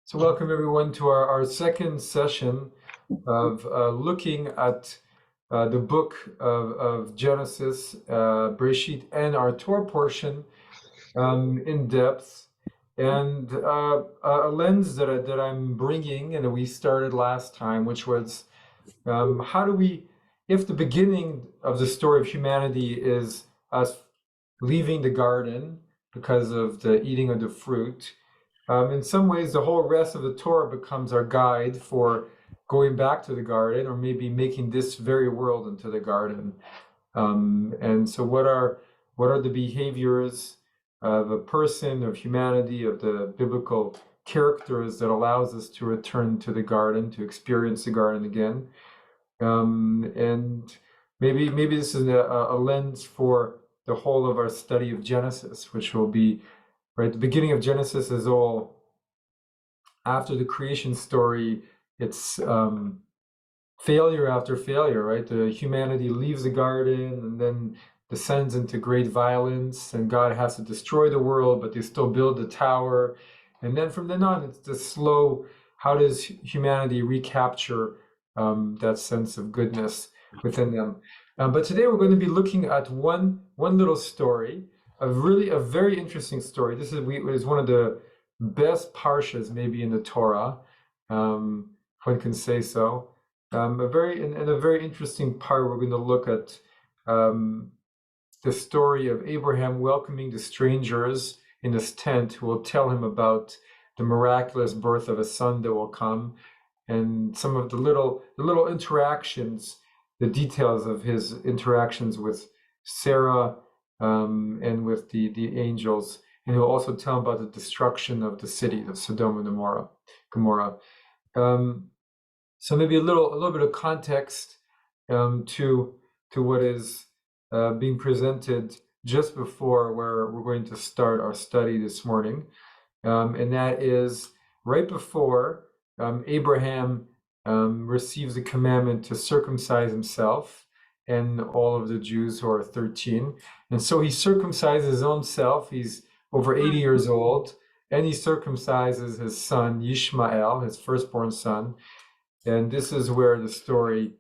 So welcome everyone to our second session of looking at the book of Genesis, Bereshit, and our Torah portion in depth, and a lens that I'm bringing, and we started last time, which was how do we, if the beginning of the story of humanity is us leaving the garden because of the eating of the fruit, in some ways, the whole rest of the Torah becomes our guide for going back to the garden, or maybe making this very world into the garden. And so, what are the behaviors of a person, of humanity, of the biblical characters that allows us to return to the garden, to experience the garden again? And maybe this is a lens for the whole of our study of Genesis, which will be. Right, the beginning of Genesis is all after the creation story. It's failure after failure, right? The humanity leaves the garden and then descends into great violence, and God has to destroy the world, but they still build the tower. And then from then on, it's the slow, how does humanity recapture that sense of goodness within them? But today we're going to be looking at one little story, a very interesting story. This is one of the best parshas maybe in the Torah, if one can say so. A very interesting part. We're going to look at the story of Abraham welcoming the strangers in his tent, who will tell him about the miraculous birth of a son that will come, and some of the little interactions, the details of his interactions with Sarah. And with the angels, and he'll also tell about the destruction of the city of Sodom and Gomorrah. So maybe a little bit of context to what is being presented just before where we're going to start our study this morning, and that is right before Abraham receives the commandment to circumcise himself and all of the Jews who are 13. And so he circumcises his own self. He's over 80 years old, and he circumcises his son, Yishmael, his firstborn son. And this is where the story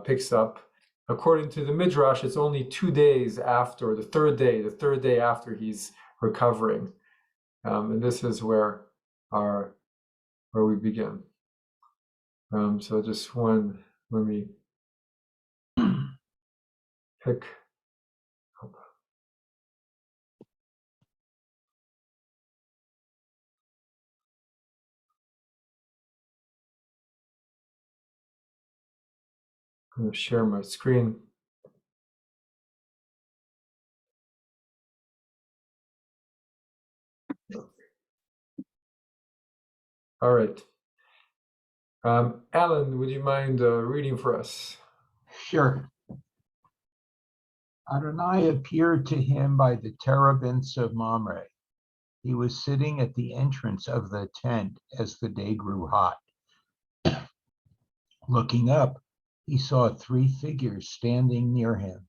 picks up. According to the Midrash, it's only 2 days after, the third day after he's recovering. And this is where we begin. So just let me pick up. I'm going to share my screen. All right. Alan, would you mind reading for us? Sure. Adonai appeared to him by the terebinths of Mamre. He was sitting at the entrance of the tent as the day grew hot. Looking up, he saw 3 figures standing near him.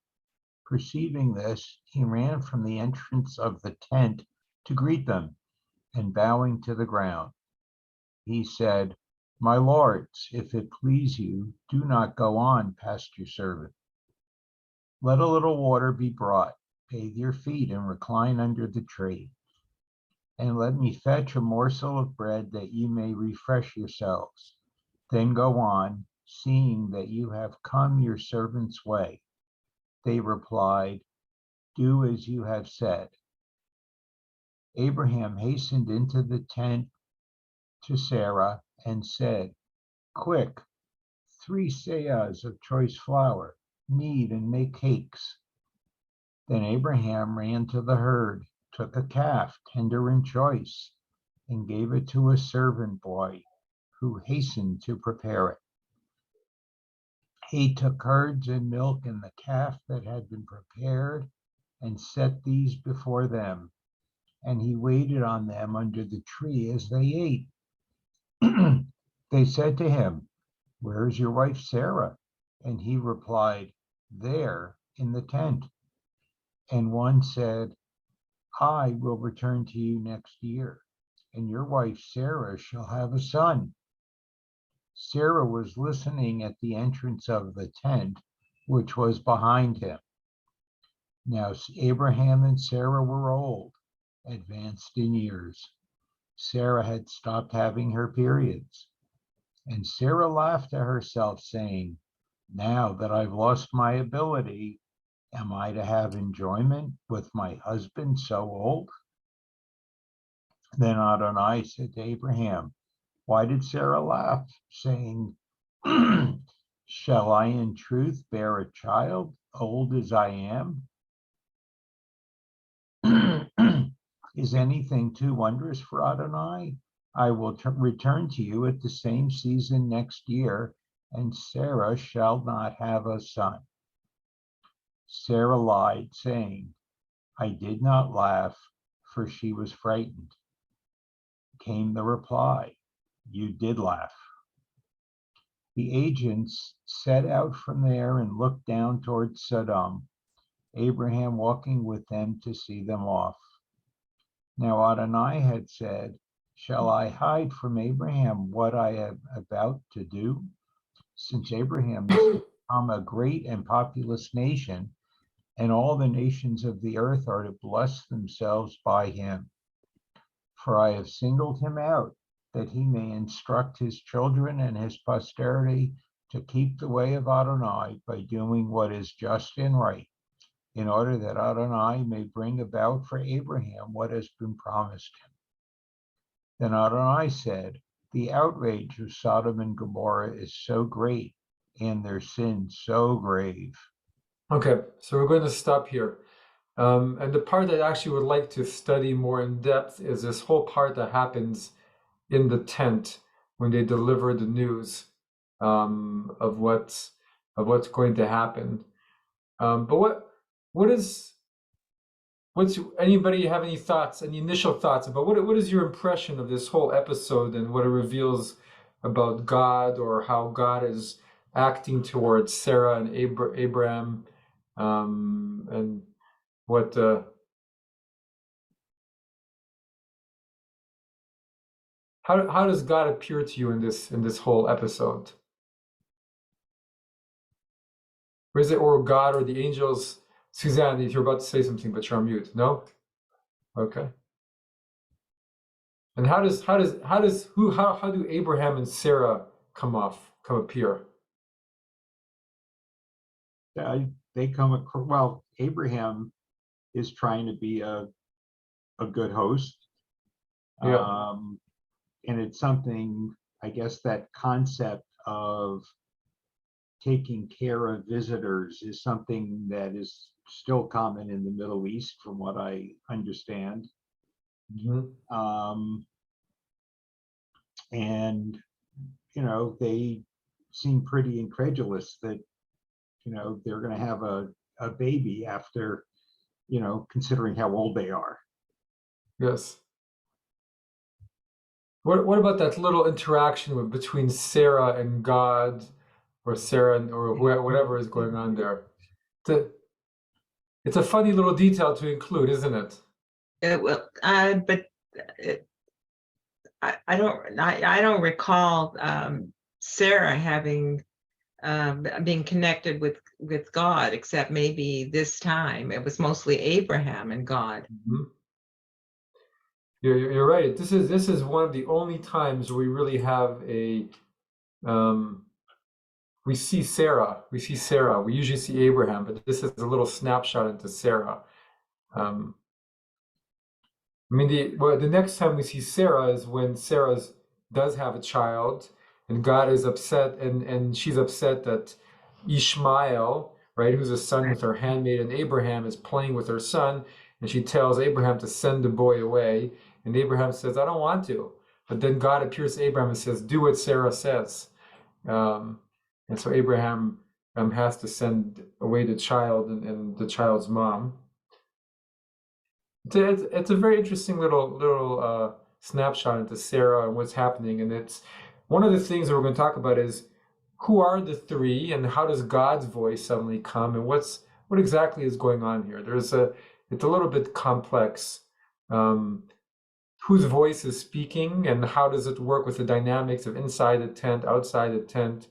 Perceiving this, he ran from the entrance of the tent to greet them, and bowing to the ground, he said, "My lords, if it please you, do not go on past your servant. Let a little water be brought, bathe your feet and recline under the tree. And let me fetch a morsel of bread that you may refresh yourselves. Then go on, seeing that you have come your servant's way." They replied, "Do as you have said." Abraham hastened into the tent to Sarah and said, "Quick, 3 seahs of choice flour, knead and make cakes." Then Abraham ran to the herd, took a calf, tender and choice, and gave it to a servant boy, who hastened to prepare it. He took curds and milk and the calf that had been prepared and set these before them, and he waited on them under the tree as they ate. They said to him, "Where is your wife Sarah?" And he replied, "There, in the tent." And one said, "I will return to you next year." and your wife Sarah shall have a son. Sarah was listening at the entrance of the tent, which was behind him. Now Abraham and Sarah were old, advanced in years. Sarah had stopped having her periods. And Sarah laughed to herself, saying, now that I've lost my ability, am I to have enjoyment with my husband so old? Then Adonai said to Abraham, why did Sarah laugh, saying, shall I in truth bear a child, old as I am? Is anything too wondrous for Adonai? I will return to you at the same season next year, and Sarah shall not have a son. Sarah lied, saying, I did not laugh, for she was frightened. Came the reply, you did laugh. The agents set out from there and looked down towards Sodom, Abraham walking with them to see them off. Now Adonai had said, shall I hide from Abraham what I am about to do? Since Abraham has become a great and populous nation, and all the nations of the earth are to bless themselves by him. For I have singled him out, that he may instruct his children and his posterity to keep the way of Adonai by doing what is just and right, in order that Adonai may bring about for Abraham what has been promised him. Then Adonai said, the outrage of Sodom and Gomorrah is so great, and their sin so grave. Okay, so we're going to stop here. And the part that I actually would like to study more in depth is this whole part that happens in the tent when they deliver the news of what's going to happen. But what's anybody have any thoughts, any initial thoughts about what is your impression of this whole episode and what it reveals about God, or how God is acting towards Sarah and Abraham, and what how does God appear to you in this whole episode? Or is it, or God or the angels? Suzanne, if you're about to say something, but you're on mute. No? Okay. And how do Abraham and Sarah come appear? They come across, well, Abraham is trying to be a good host. Yeah. And it's something, I guess, that concept of taking care of visitors is something that is still common in the Middle East, from what I understand. Mm-hmm. And, they seem pretty incredulous that, they're going to have a baby after, considering how old they are. Yes. What about that little interaction between Sarah and God, or Sarah or whatever is going on there? It's a funny little detail to include, isn't it? But I don't recall Sarah having being connected with God, except maybe this time it was mostly Abraham and God. Mm-hmm. You're right. This is one of the only times we really have we see Sarah. We usually see Abraham, but this is a little snapshot into Sarah. I mean, the next time we see Sarah is when Sarah does have a child, and God is upset, and she's upset that Ishmael, right, who's a son with her handmaid, and Abraham is playing with her son, and she tells Abraham to send the boy away, and Abraham says, I don't want to. But then God appears to Abraham and says, do what Sarah says. And so Abraham has to send away the child and the child's mom. It's a very interesting little snapshot into Sarah and what's happening. And it's one of the things that we're going to talk about is who are the three, and how does God's voice suddenly come, and what exactly is going on here. It's a little bit complex. whose voice is speaking, and how does it work with the dynamics of inside the tent, outside the tent,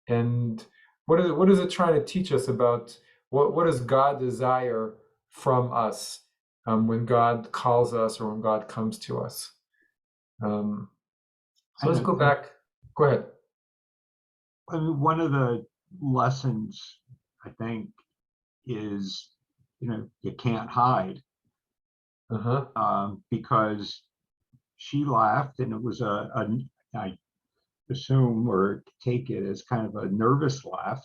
and what is it trying to teach us about what does God desire from us when God calls us or when God comes to us? So let's go back. Go ahead. I mean, one of the lessons, I think, is, you can't hide, because she laughed, and it was I assume or take it as kind of a nervous laugh,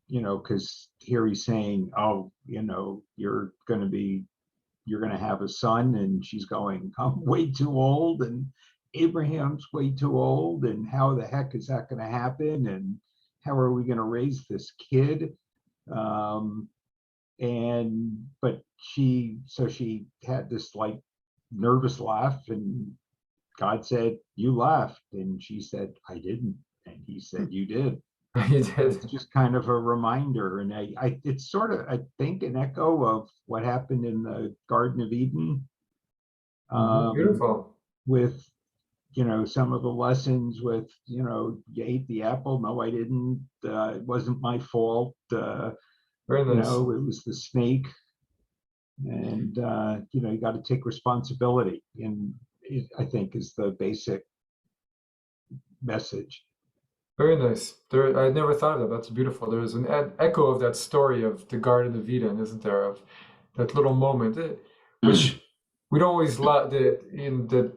because here he's saying, oh, you're going to have a son, and she's going, I'm way too old, and Abraham's way too old, and how the heck is that going to happen, and how are we going to raise this kid? But she had this like nervous laugh, and God said, you laughed, and she said, I didn't, and he said, you did. It's just kind of a reminder, and it's sort of, I think, an echo of what happened in the Garden of Eden. Beautiful. With some of the lessons with you ate the apple. No, I didn't. It wasn't my fault. Very nice. It was the snake, and you got to take responsibility, and I think is the basic message. Very nice. I never thought of that. That's beautiful. There's an echo of that story of the Garden of Eden, isn't there? Of that little moment, which we don't always love. That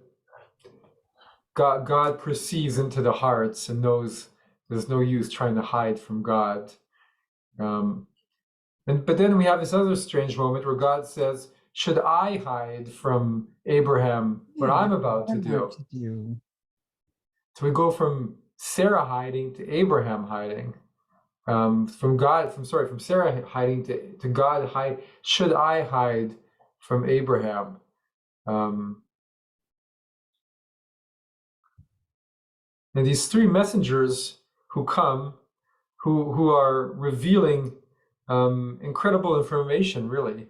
God perceives into the hearts and knows there's no use trying to hide from God. But then we have this other strange moment where God says, "Should I hide from Abraham what I'm about to do?" So we go from Sarah hiding to Abraham hiding, from Sarah hiding to God hide. Should I hide from Abraham? And these three messengers who come, who are revealing incredible information, really,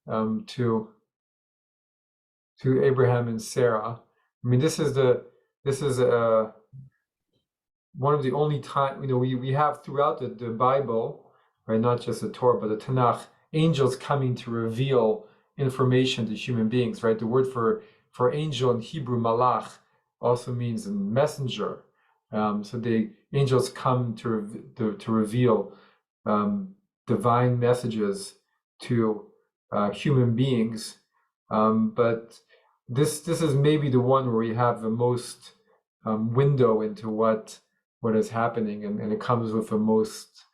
to Abraham and Sarah. I mean, this is one of the only time, we have throughout the Bible, right? Not just the Torah, but the Tanakh, angels coming to reveal information to human beings, right? The word for angel in Hebrew, malach, also means a messenger. So the angels come to reveal divine messages to human beings. But this is maybe the one where we have the most window into what is happening, and it comes with the most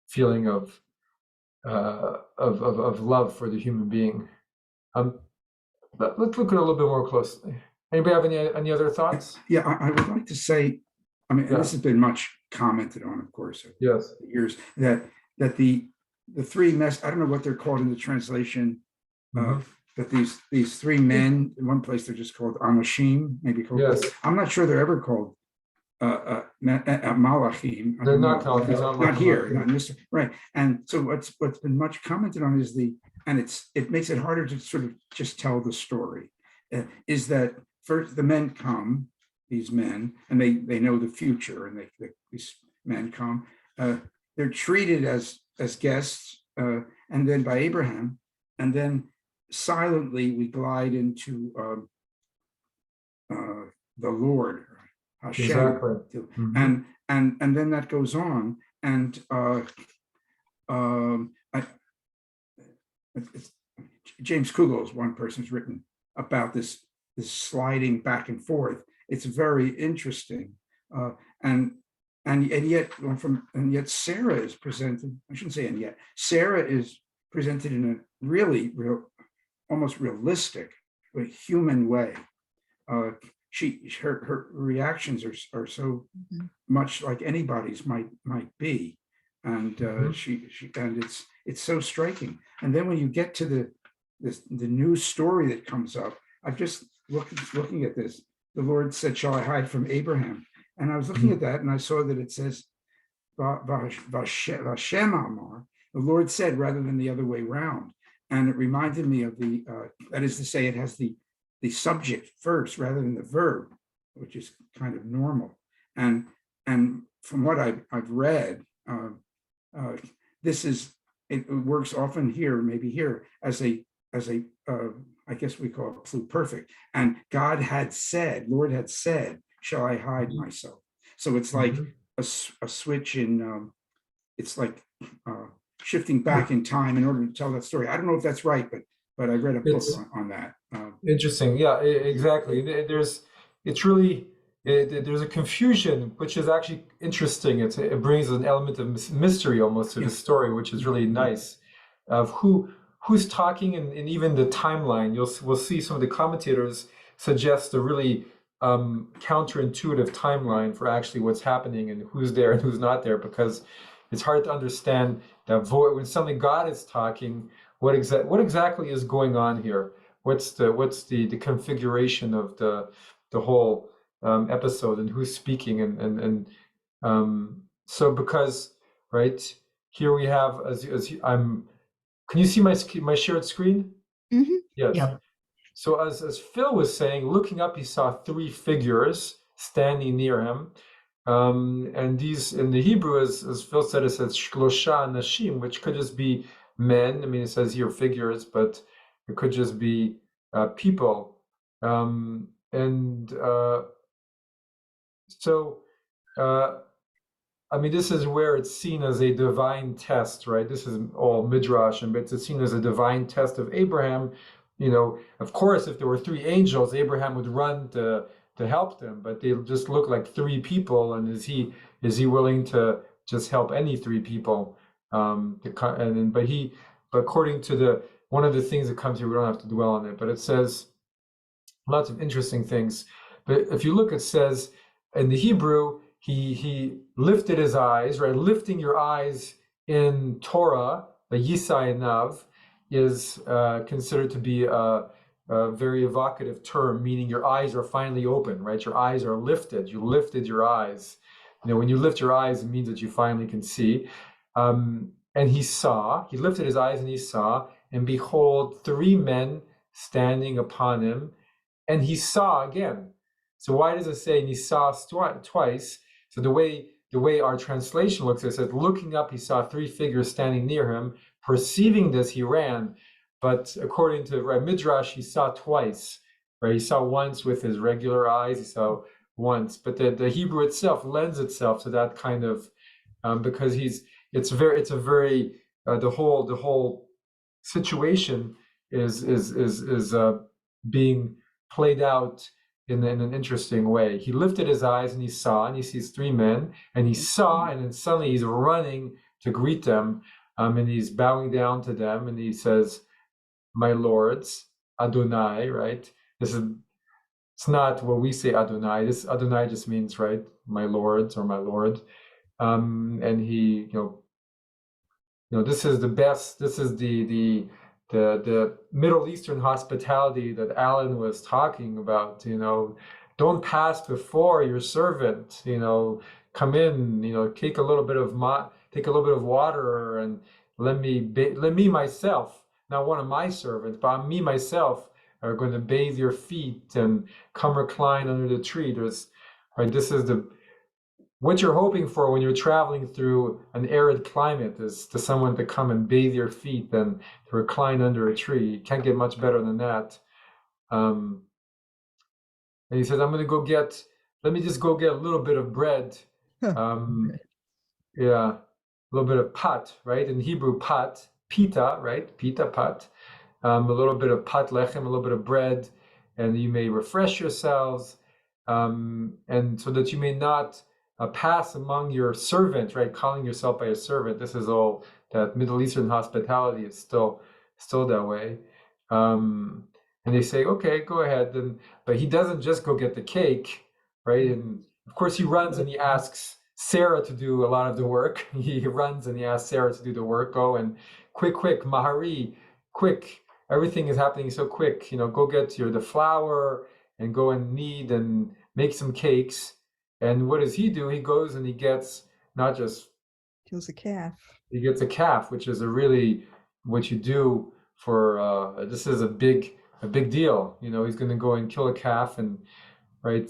feeling of love for the human being. Let's look at it a little bit more closely. Anybody have any other thoughts? Yeah, I would like to say, I mean, this has been much commented on, of course, over yes, the years, that the three I don't know what they're called in the translation, but these three men, in one place they're just called Anashim, maybe called. Yes. I'm not sure they're ever called Malachim. They're not called. Not here, not in this, right? And so what's been much commented on is it makes it harder to sort of just tell the story. Is that first the men come, these men, and they know the future, and these men come. They're treated as guests, and then by Abraham, and then silently we glide into the Lord, Hashem, exactly. and then that goes on, and James Kugel is one person who's written about this sliding back and forth. It's very interesting, and yet Sarah is presented. I shouldn't say and yet Sarah is presented in a really almost realistic, human way. Her reactions are so much like anybody's might be, and and it's so striking. And then when you get to the new story that comes up, I've just looking at this. The Lord said, "Shall I hide from Abraham?" And I was looking at that, and I saw that it says, "Vashem Amar." The Lord said, rather than the other way around. and it reminded me of the, that is to say, it has the subject first rather than the verb, which is kind of normal. And from what I've read, this is, it works often here, maybe here, as a I guess we call it pluperfect. And God had said, Lord had said, shall I hide myself? So it's like a switch in, it's like shifting back in time in order to tell that story. I don't know if that's right, but I read a book on that. Interesting. Yeah, exactly. There's a confusion, which is actually interesting. It brings an element of mystery almost to the story, which is really nice, of who's talking, and even the timeline. We'll see some of the commentators suggest a really counterintuitive timeline for actually what's happening and who's there and who's not there, because it's hard to understand that when suddenly God is talking, what exactly is going on here? What's the configuration of the whole episode, and who's speaking, and so, because right here we have, can you see my shared screen? Mm-hmm. Yes. Yep. So as Phil was saying, looking up, he saw three figures standing near him. And these, in the Hebrew, as Phil said, it says shlosha nashim, which could just be men. I mean, it says here figures, but it could just be people. So, I mean, this is where it's seen as a divine test, right? This is all midrash, but it's seen as a divine test of Abraham. You know, of course, if there were three angels, Abraham would run to help them, but they just look like three people. And is he willing to just help any three people? But according to one of the things that comes here, we don't have to dwell on it, but it says lots of interesting things. But if you look, it says in the Hebrew, he lifted his eyes, right? Lifting your eyes in Torah, the Yisainav, is considered to be a very evocative term, meaning your eyes are finally open, right? Your eyes are lifted. You lifted your eyes. You know, when you lift your eyes, it means that you finally can see. And he lifted his eyes and he saw, and behold, three men standing upon him, and he saw again. So why does it say, and he saw twice? So the way our translation looks, it says, looking up, he saw three figures standing near him. Perceiving this, he ran. But according to Midrash, he saw twice, right? He saw once with his regular eyes, he saw once. But the Hebrew itself lends itself to that kind of, because the whole situation is being played out in an interesting way. He lifted his eyes and he saw, and he sees three men, and he saw, and then suddenly he's running to greet them, and he's bowing down to them, and he says, my lords, Adonai, right? It's not what we say Adonai. This Adonai just means, right, my lords or my Lord. And he, this is the best, this is the Middle Eastern hospitality that Alan was talking about. Don't pass before your servant. Come in. Take a little bit of water, and let me myself, not one of my servants, but me myself, are going to bathe your feet and come recline under the tree. This is what you're hoping for when you're traveling through an arid climate, is to someone to come and bathe your feet and to recline under a tree. You can't get much better than that. And he says, let me just go get a little bit of bread. Yeah, a little bit of pat, right? In Hebrew, pat, pita, right? Pita, pat. A little bit of pat lechem, a little bit of bread, and you may refresh yourselves, and so that you may not pass among your servants, right? Calling yourself by a servant. This is all that Middle Eastern hospitality is still that way. And they say, okay, go ahead. But he doesn't just go get the cake, right? And of course he runs and he asks Sarah to do a lot of the work. He runs and he asks Sarah to do the work. Go and quick, Mahari, quick. Everything is happening so quick. Go get the flour and go and knead and make some cakes. And what does he do? He goes and he gets not just kills a calf. He gets a calf, which is what you do for this is a big deal. You know, he's going to go and kill a calf, and right,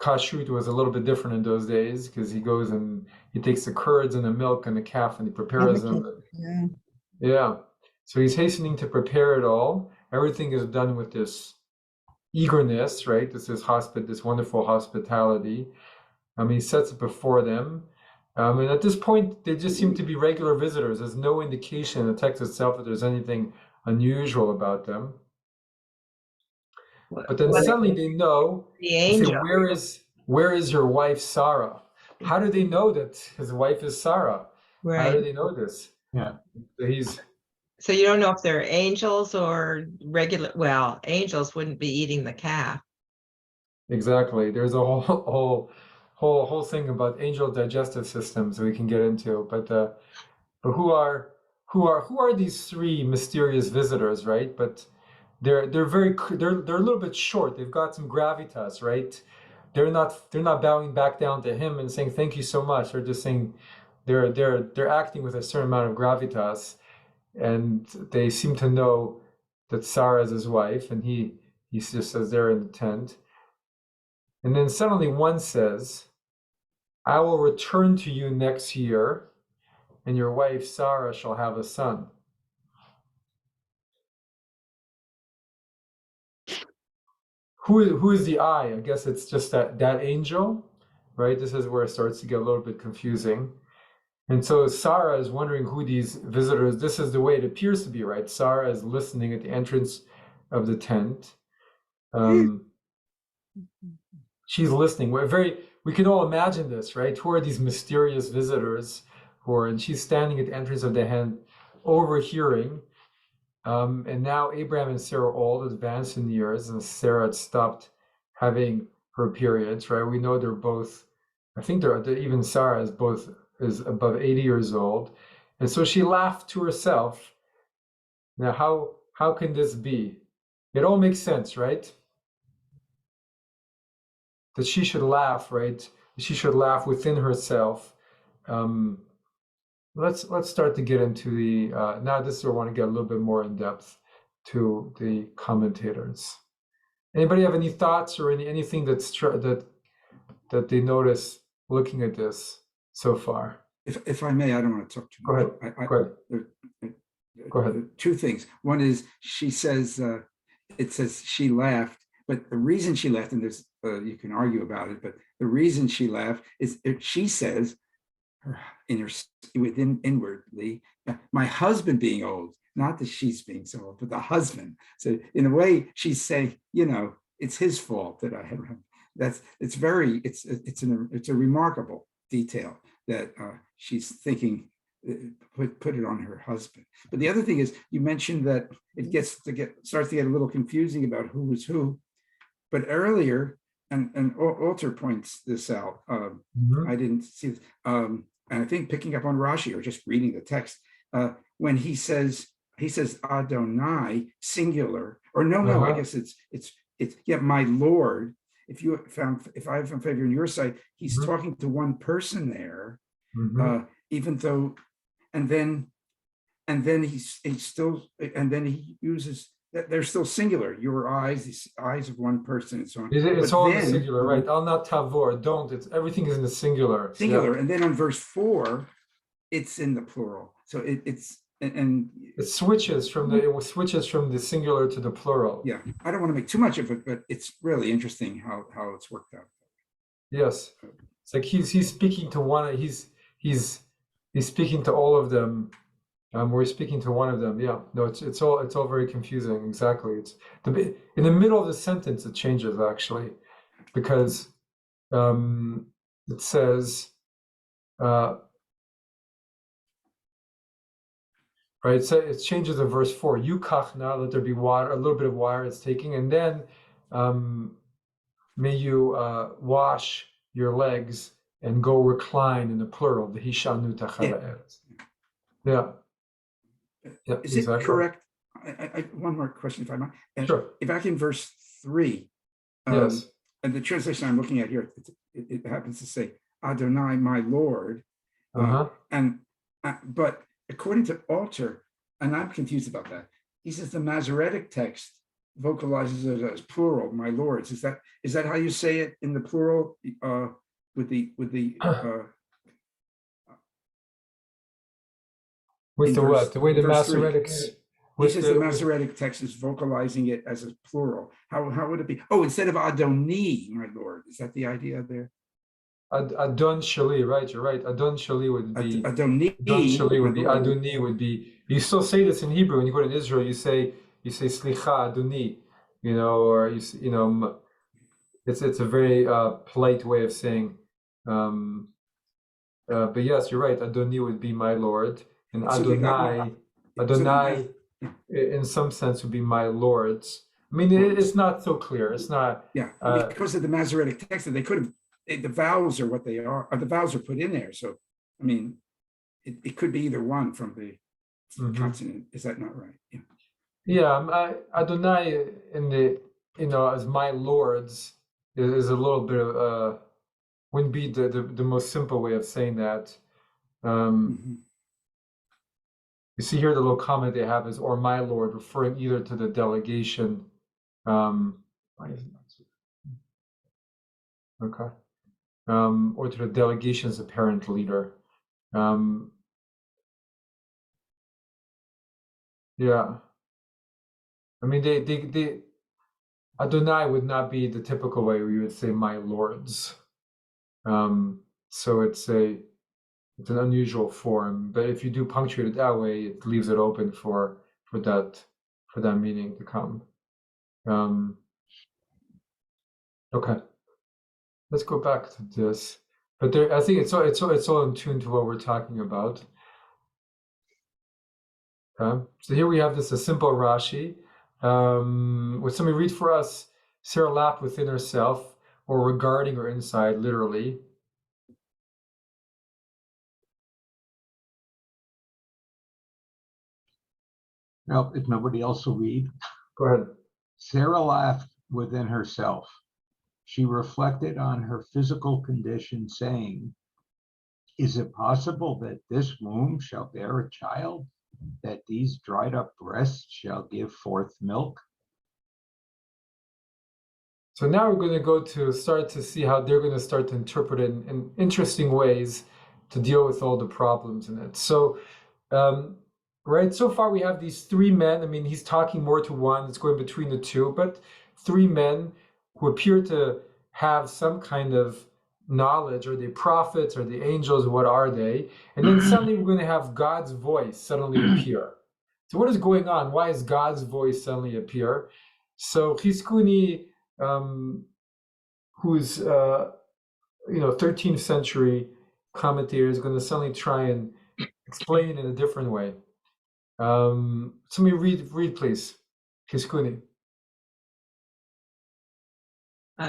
kashrut was a little bit different in those days because he goes and he takes the curds and the milk and the calf and he prepares them. Yeah. Yeah. So he's hastening to prepare it all. Everything is done with this eagerness, right? This wonderful hospitality. He sets it before them. And at this point, they just seem to be regular visitors. There's no indication in the text itself that there's anything unusual about them. But then suddenly they know, The they say, angel. where is your wife Sarah? How do they know that his wife is Sarah? How do Right. they know this? Yeah. So you don't know if they're angels or regular, well, angels wouldn't be eating the calf. Exactly. There's a whole thing about angel digestive systems we can get into, but who are these three mysterious visitors, right? But they're a little bit short. They've got some gravitas, right? They're not bowing back down to him and saying thank you so much. They're just saying they're acting with a certain amount of gravitas, and they seem to know that Sarah is his wife, and he just says they're in the tent. And then suddenly one says, I will return to you next year, and your wife Sarah shall have a son. Who is the I? I guess it's just that angel, right? This is where it starts to get a little bit confusing. And so Sarah is wondering who these visitors, this is the way it appears to be, right? Sarah is listening at the entrance of the tent. She's listening. We can all imagine this, right? Who are these mysterious visitors and she's standing at the entrance of the tent, overhearing. And now Abraham and Sarah are old, advanced in years, and Sarah had stopped having her periods, right? We know they're both, I think even Sarah is above 80 years old. And so she laughed to herself. Now, how can this be? It all makes sense, right? That she should laugh, right? She should laugh within herself. Let's start to get into the now. This is where I want to get a little bit more in depth to the commentators. Anybody have any thoughts or anything that they notice looking at this so far? If I may, I don't want to talk too Go much. ahead. Go ahead. Go ahead. Two things. One is she says, it says she laughed, but the reason she laughed, and there's you can argue about it, but the reason she laughed is she says inwardly, my husband being old, not that she's being so old, but the husband. So in a way, she's saying, it's his fault that I had. It's a remarkable detail that she's thinking. Put it on her husband. But the other thing is, you mentioned that it starts to get a little confusing about who was who. But earlier, and Alter points this out. I didn't see this, and I think picking up on Rashi or just reading the text, when he says Adonai singular, or no, I guess it's my Lord. If I have found favor in your sight, he's talking to one person there, even though. And then he uses that they're still singular. Your eyes, the eyes of one person, and so on. It's all in the singular, right? Al not tavor, don't. Everything is in the singular. Singular, and then on verse 4, it's in the plural. So it switches from the singular to the plural. Yeah, I don't want to make too much of it, but it's really interesting how it's worked out. Yes, it's like he's speaking to one. He's speaking to all of them. We're speaking to one of them. Yeah, no, it's all very confusing. Exactly. It's in the middle of the sentence it changes actually, because it says right. So it changes in verse 4. Yukach now, let there be water, a little bit of water it's taking, and then may you wash your legs and go recline in the plural, the hishanu tachala. Yeah. Is it correct? I one more question, if I might. Sure. Back in verse 3, yes, and the translation I'm looking at here, it happens to say Adonai, my Lord, but according to Alter, and I'm confused about that. He says the Masoretic text vocalizes it as plural, my lords. Is that how you say it in the plural? With the With in the verse- what? The way the verse 3. Masoretics. He With says the Masoretic text is vocalizing it as a plural. How would it be? Oh, instead of Adoni, my lord. Is that the idea there? Adon Shali, right? You're right. Adon Shali would be Adoni. Adon Shali would my be lord. Adoni would be. You still say this in Hebrew when you go to Israel. You say Slicha Adoni, or it's a very polite way of saying. But yes, you're right. Adoni would be my lord, and So they got Adonai, so they Adonai, got- in some sense, would be my lords. I mean, it's not so clear. It's not. Yeah, because of the Masoretic text, that they could have, the vowels are what they are, or the vowels are put in there. So, I mean, it could be either one from the consonant. Is that not right? Yeah. Yeah, Adonai in the as my lords is a little bit of wouldn't be the most simple way of saying that. You see here the little comment they have is or my lord, referring either to the delegation. Why isn't that? Okay. Or to the delegation's apparent leader. Yeah. I mean, they Adonai would not be the typical way where you would say my lords. So it's an unusual form, but if you do punctuate it that way, it leaves it open for that meaning to come. Okay, let's go back to this. But I think it's all in tune to what we're talking about. Okay, so here we have a simple Rashi. Would somebody read for us? Sarah laughed within herself, or regarding her inside, literally. Well, if nobody else will read. Go ahead. Sarah laughed within herself. She reflected on her physical condition, saying, "Is it possible that this womb shall bear a child, that these dried up breasts shall give forth milk?" So now we're going to start to see how they're going to start to interpret it in interesting ways to deal with all the problems in it. So, right, so far we have these three men. I mean, he's talking more to one, it's going between the two, but three men who appear to have some kind of knowledge. Are they prophets? Are they angels? What are they? And then suddenly we're going to have God's voice suddenly appear. So what is going on? Why is God's voice suddenly appear? So Chizkuni, who's 13th century commentator, is going to suddenly try and explain in a different way. Somebody read please, Chizkuni.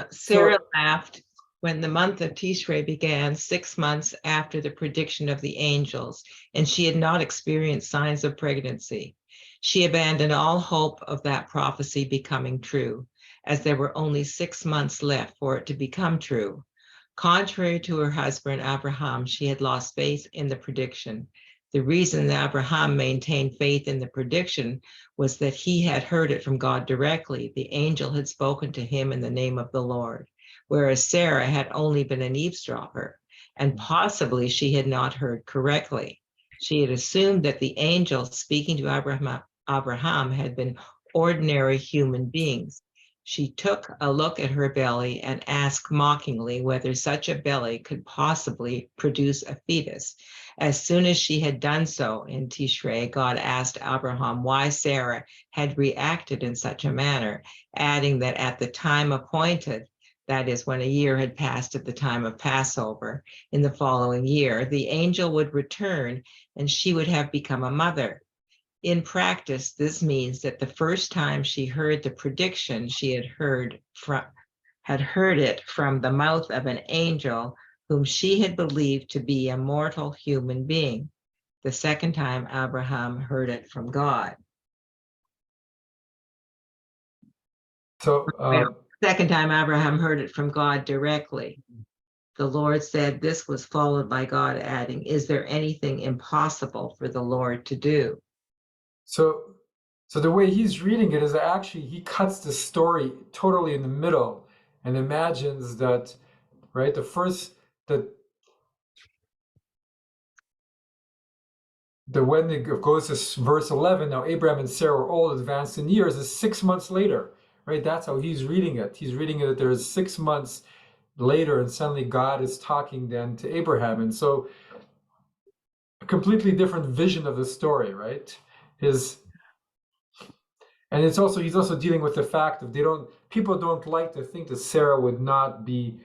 Sarah laughed when the month of Tishrei began, 6 months after the prediction of the angels, and she had not experienced signs of pregnancy. She abandoned all hope of that prophecy becoming true, as there were only 6 months left for it to become true. Contrary to her husband, Abraham, she had lost faith in the prediction. The reason that Abraham maintained faith in the prediction was that he had heard it from God directly. The angel had spoken to him in the name of the Lord, whereas Sarah had only been an eavesdropper, and possibly she had not heard correctly. She had assumed that the angel speaking to Abraham had been ordinary human beings. She took a look at her belly and asked mockingly whether such a belly could possibly produce a fetus. As soon as she had done so in Tishrei, God asked Abraham why Sarah had reacted in such a manner, adding that at the time appointed, that is, when a year had passed at the time of Passover, in the following year, the angel would return and she would have become a mother. In practice, this means that the first time she heard the prediction, she had heard it from the mouth of an angel whom she had believed to be a mortal human being. The second time, Abraham heard it from God. So, second time, Abraham heard it from God directly. The Lord said this was followed by God adding, "Is there anything impossible for the Lord to do?" So the way he's reading it is that actually he cuts the story totally in the middle and imagines that, right, when it goes to verse 11, now Abraham and Sarah were old, advanced in years, is 6 months later, right? That's how he's reading it. He's reading it that there is 6 months later, and suddenly God is talking then to Abraham. And so a completely different vision of the story, right? And he's also dealing with the fact of people don't like to think that Sarah would not be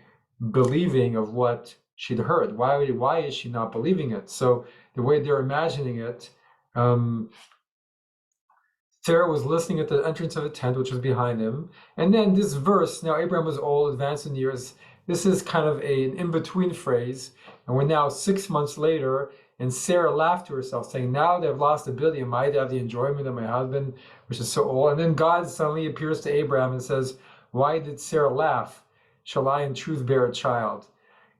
believing of what she'd heard. Why is she not believing it? So the way they're imagining it, Sarah was listening at the entrance of the tent, which was behind him. And then this verse, now Abraham was old, advanced in years. This is kind of an in-between phrase. And we're now 6 months later, and Sarah laughed to herself, saying, now that I've lost the ability, am I to have the enjoyment of my husband, which is so old? And then God suddenly appears to Abraham and says, why did Sarah laugh? Shall I in truth bear a child?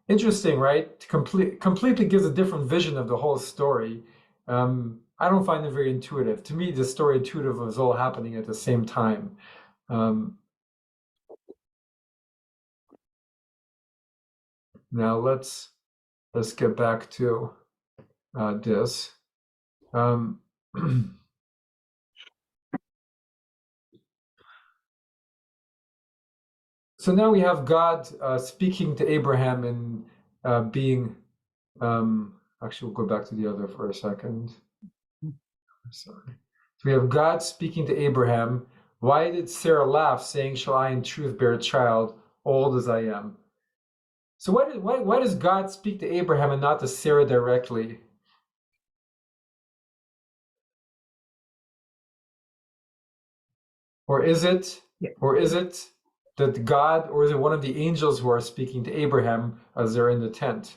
Interesting, right? Completely gives a different vision of the whole story. I don't find it very intuitive. To me, the story intuitive was all happening at the same time. Now let's get back to this. So now we have God speaking to Abraham and being. Actually, we'll go back to the other for a second. Sorry. So we have God speaking to Abraham. Why did Sarah laugh, saying, shall I in truth bear a child, old as I am? So why does God speak to Abraham and not to Sarah directly? Or is it that God, or is it one of the angels who are speaking to Abraham as they're in the tent?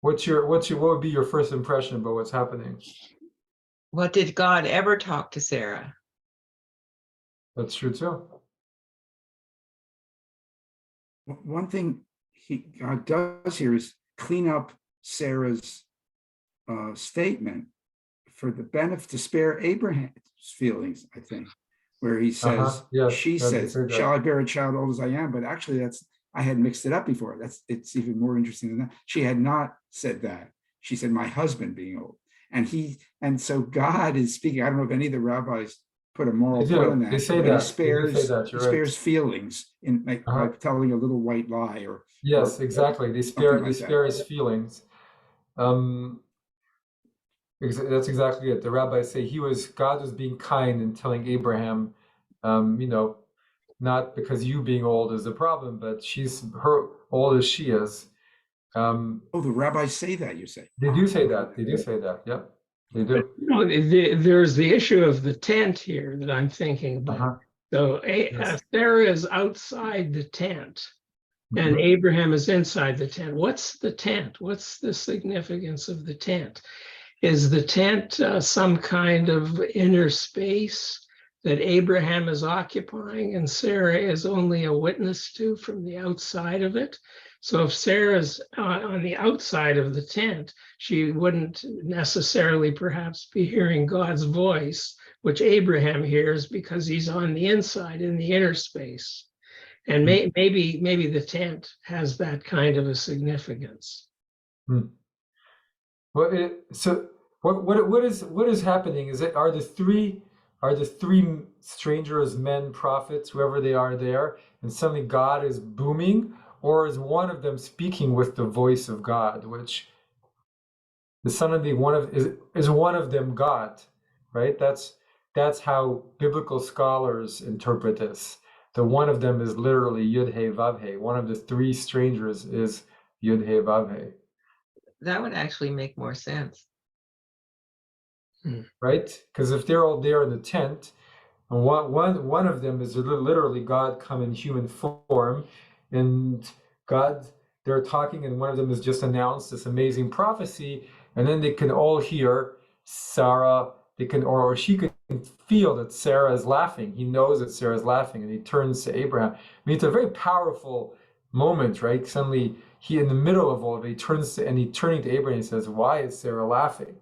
What would be your first impression about what's happening? What did God ever talk to Sarah? That's true too. One thing God does here is clean up Sarah's statement for the benefit to spare Abraham's feelings, I think, where he says, yes, she says, shall I bear a child old as I am? But actually I had mixed it up before. It's even more interesting than that. She had not said that. She said, my husband being old. And so God is speaking. I don't know if any of the rabbis put a moral point on that. They say but that. He spares feelings by telling a little white lie or yes, exactly. They spare his feelings. That's exactly it. The rabbis say God was being kind and telling Abraham, not because you being old is the problem, but she's old as she is. The rabbis say that, you say? They do say that. They do say that. Yep, they do. There's the issue of the tent here that I'm thinking about. So Sarah is outside the tent, and Abraham is inside the tent. What's the tent? What's the significance of the tent? Is the tent some kind of inner space that Abraham is occupying and Sarah is only a witness to from the outside of it? So if Sarah's on the outside of the tent, she wouldn't necessarily perhaps be hearing God's voice, which Abraham hears because he's on the inside in the inner space. And maybe the tent has that kind of a significance. Well, so what is happening? Are the three strangers, men, prophets, whoever they are there, and suddenly God is booming, or is one of them speaking with the voice of God, which is suddenly is one of them God, right? That's how biblical scholars interpret this. The one of them is literally Yud He Vav He. One of the three strangers is Yud He Vav He. That would actually make more sense. Right? Because if they're all there in the tent, and one of them is literally God come in human form, and they're talking, and one of them has just announced this amazing prophecy, and then they can all hear Sarah, or she can feel that Sarah is laughing. He knows that Sarah is laughing, and he turns to Abraham. I mean, it's a very powerful moment, right? Suddenly he in the middle of all of it, he turns to, and he turning to Abraham and says, "Why is Sarah laughing?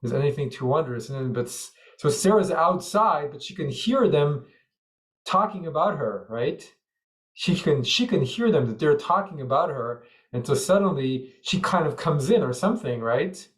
Is anything too wondrous?" And then, so Sarah's outside, but she can hear them talking about her, right? She can hear them that they're talking about her, and so suddenly she kind of comes in or something, right?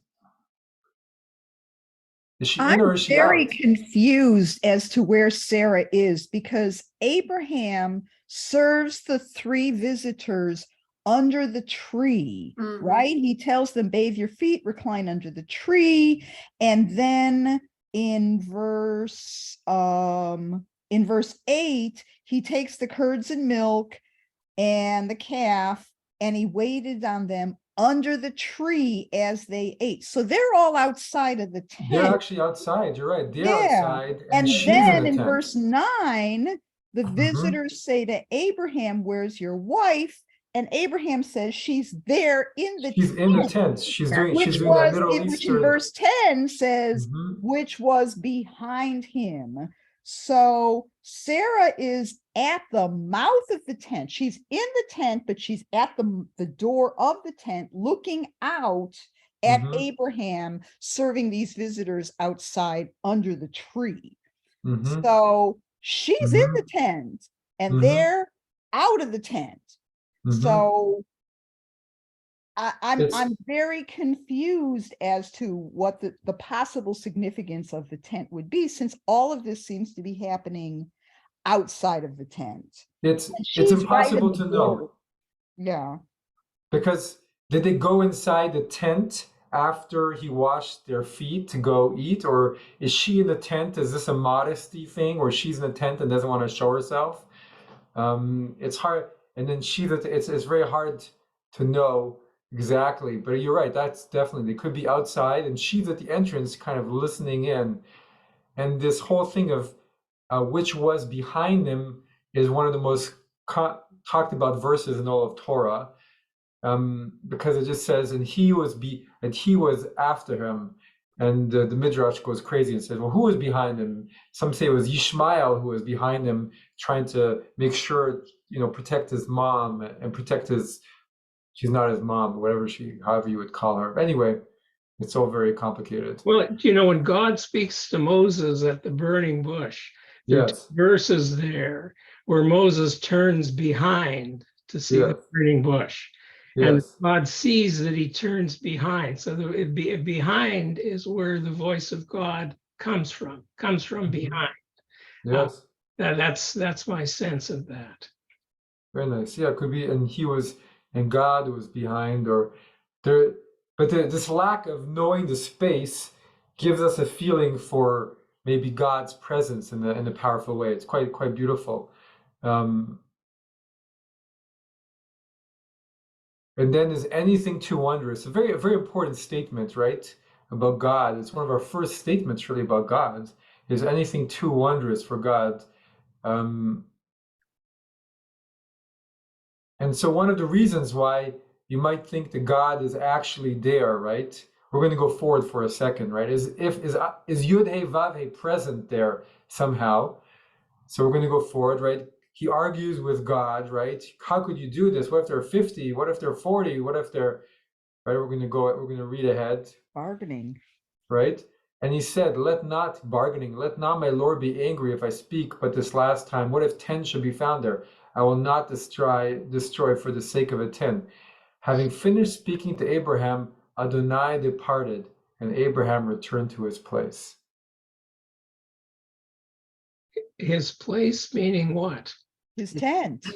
Is she in or is she very out? confused as to where Sarah is, because Abraham serves the three visitors under the tree, right? He tells them, bathe your feet, recline under the tree. And then in verse 8, he takes the curds and milk and the calf, and he waited on them under the tree as they ate. So they're all outside of the They're tent. actually outside. You're right. They're Yeah. outside, And she's then in the in tent. verse 9, the visitors say to Abraham, "Where's your wife?" And Abraham says, "She's there in the She's in the tent." tent. She's doing Which that Middle which in Eastern. verse 10 says, Mhm. which was behind him. So Sarah is at the mouth of the tent. She's in the tent, but she's at the door of the tent, looking out at Abraham serving these visitors outside under the tree. So she's in the tent and they're out of the tent. So I'm very confused as to what the possible significance of the tent would be, since all of this seems to be happening outside of the tent. It's She's impossible right in to the know. middle. Yeah. Because did they go inside the tent after he washed their feet to go eat? Or is she in the tent? Is this a modesty thing where she's in the tent and doesn't want to show herself? It's hard. And then it's very hard to know exactly. But you're right. That's definitely, they could be outside and she's at the entrance kind of listening in. And this whole thing of which was behind them is one of the most talked about verses in all of Torah. Because it just says, and he was after him, and the Midrash goes crazy and says, well, who was behind him? Some say it was Yishmael who was behind him, trying to make sure, protect his mom and protect she's not his mom, however you would call her. Anyway, it's all very complicated. Well, when God speaks to Moses at the burning bush, there are Yes. verses there where Moses turns behind to see the burning bush. And Yes. God sees that he turns behind. So behind is where the voice of God comes from behind. Yes. That's my sense of that. Very nice. Yeah, it could be, and God was behind, or there. But this lack of knowing the space gives us a feeling for maybe God's presence in a powerful way. It's quite beautiful. And then is anything too wondrous? A very important statement, right? About God. It's one of our first statements really about God. Is anything too wondrous for God? And so one of the reasons why you might think that God is actually there, right? We're going to go forward for a second, right? Is Yud Hey Vav Hey present there somehow? So we're going to go forward, right? He argues with God, right? How could you do this? What if they're 50? What if they're 40? What if they're, right? We're going to read ahead. Bargaining. Right? And he said, let not my Lord be angry if I speak, but this last time, what if 10 should be found there? I will not destroy for the sake of a 10. Having finished speaking to Abraham, Adonai departed, and Abraham returned to his place. His place meaning what? His tent.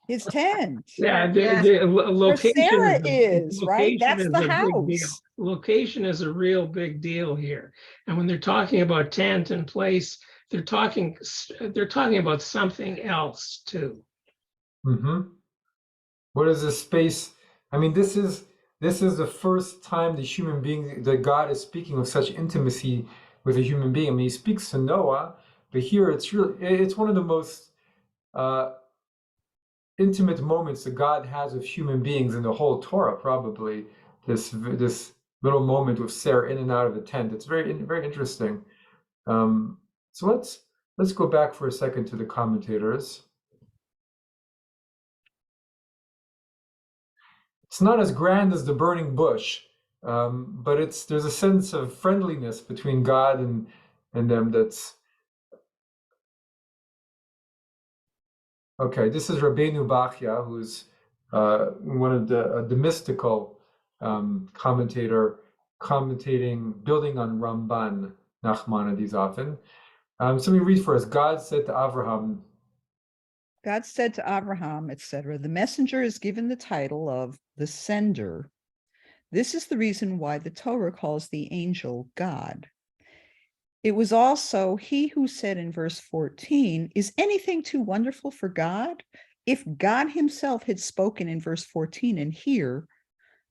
His tent. Yeah, the location. Where Sarah is, right? That's the house. Location is a real big deal here. And when they're talking about tent and place, they're talking about something else too. What is this space? I mean, this is the first time that God is speaking of such intimacy with a human being. I mean, he speaks to Noah, but here it's one of the most intimate moments that God has with human beings in the whole Torah, probably. This little moment with Sarah in and out of the tent. It's very interesting. So let's go back for a second to the commentators. it's not as grand as the burning bush, but there's a sense of friendliness between God and them that's okay. This is Rabbeinu Bachya, who's one of the mystical commentating, building on Ramban Nachmanides often. So let me read for us. God said to Abraham, God said to Abraham, etc., the messenger is given the title of the sender. This is the reason why the Torah calls the angel God. It was also he who said in verse 14, is anything too wonderful for God? If God himself had spoken in verse 14 and here,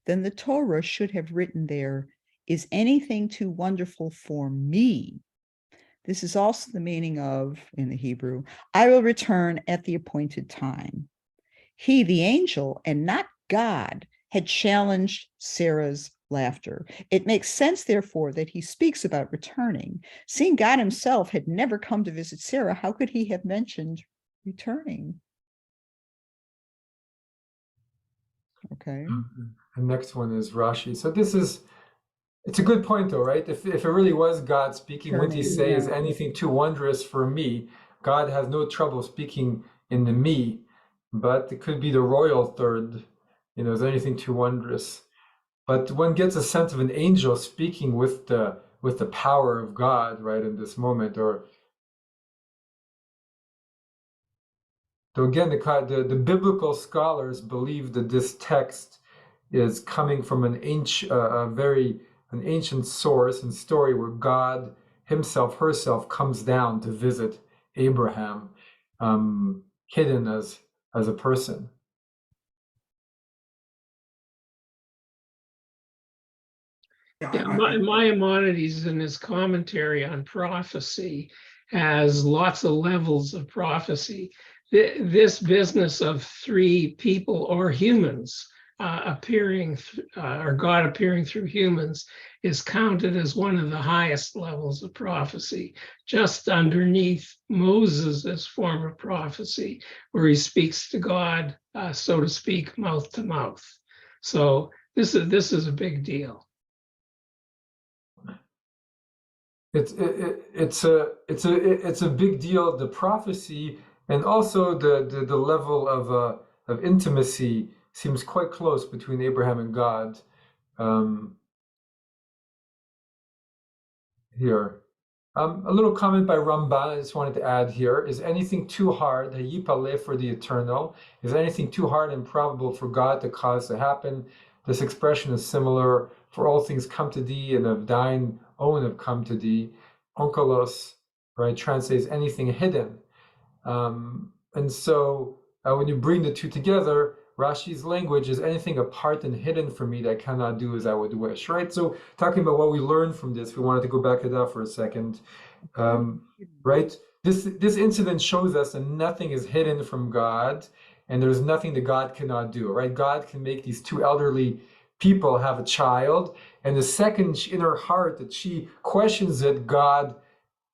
then the Torah should have written there, is anything too wonderful for me? This is also the meaning of, in the Hebrew, I will return at the appointed time. He, the angel, and not God, had challenged Sarah's laughter. It makes sense, therefore, that he speaks about returning. Seeing God himself had never come to visit Sarah, how could he have mentioned returning? Okay. the next one is Rashi. So it's a good point though, right? If it really was God speaking, wouldn't he say, is anything too wondrous for me? God has no trouble speaking in the me, but it could be the royal third, is anything too wondrous? But one gets a sense of an angel speaking with the power of God, right, in this moment. Or so again, the biblical scholars believe that this text is coming from an ancient source and story where God himself, herself, comes down to visit Abraham, hidden as a person. Yeah, Maimonides in his commentary on prophecy has lots of levels of prophecy. This business of three people or humans appearing, or God appearing through humans, is counted as one of the highest levels of prophecy, just underneath Moses' form of prophecy, where he speaks to God, so to speak, mouth to mouth. So this is a big deal. It's a big deal, the prophecy, and also the level of intimacy seems quite close between Abraham and God. Here, a little comment by Ramban I just wanted to add here: is anything too hard, Hayipaleh, for the eternal? Is anything too hard and improbable for God to cause to happen? This expression is similar. For all things come to thee, and of thine own have come to thee. Onkelos, right, translates anything hidden. And so when you bring the two together, Rashi's language is anything apart and hidden from me that I cannot do as I would wish, right? So talking about what we learned from this, we wanted to go back to that for a second, right? This incident shows us that nothing is hidden from God, and there's nothing that God cannot do, right? God can make these two elderly people have a child, and the second in her heart that she questions it, God